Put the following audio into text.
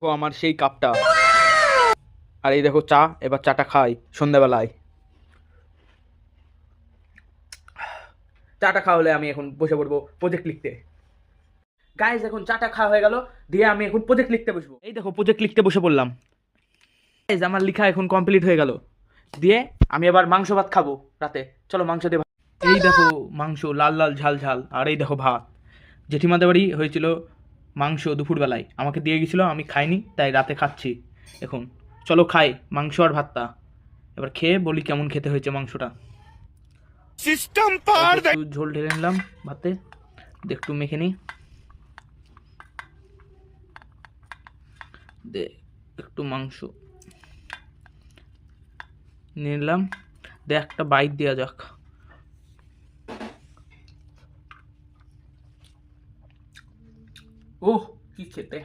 তো আমার সেই কাপটা, আর এই দেখো চা। এবার চাটা খাই সন্ধ্যাবেলায়। চাটা খাওয়া হলে আমি এখন বসে পড়বো প্রজেক্ট লিখতে। গাইজ এখন চাটা খাওয়া হয়ে গেল, দিয়ে আমি এখন প্রজেক্ট লিখতে বসবো। এই দেখো প্রজেক্ট লিখতে বসে পড়লাম। গাইজ আমার লেখা এখন কমপ্লিট হয়ে গেল, দিয়ে আমি আবার মাংস ভাত খাবো রাতে। চলো মাংস দিয়ে এই দেখো মাংস লাল লাল ঝাল ঝাল, আর এই দেখো ভাত। জেঠিমাদের বাড়ি হয়েছিল মাংস দুপুরবেলায়, আমাকে দিয়ে গেছিলো, আমি খাইনি, তাই রাতে খাচ্ছি এখন। চলো খাই মাংস আর ভাতটা, এবার খেয়ে বলি কেমন খেতে হয়েছে মাংসটা। সিস্টেম পার একটু ঝোল ঢেলে নিলাম ভাতে, একটু মেখে নিই, দে একটু মাংস নিলাম, দে একটা বাইট দেওয়া যাক। ওহ কি খেতে।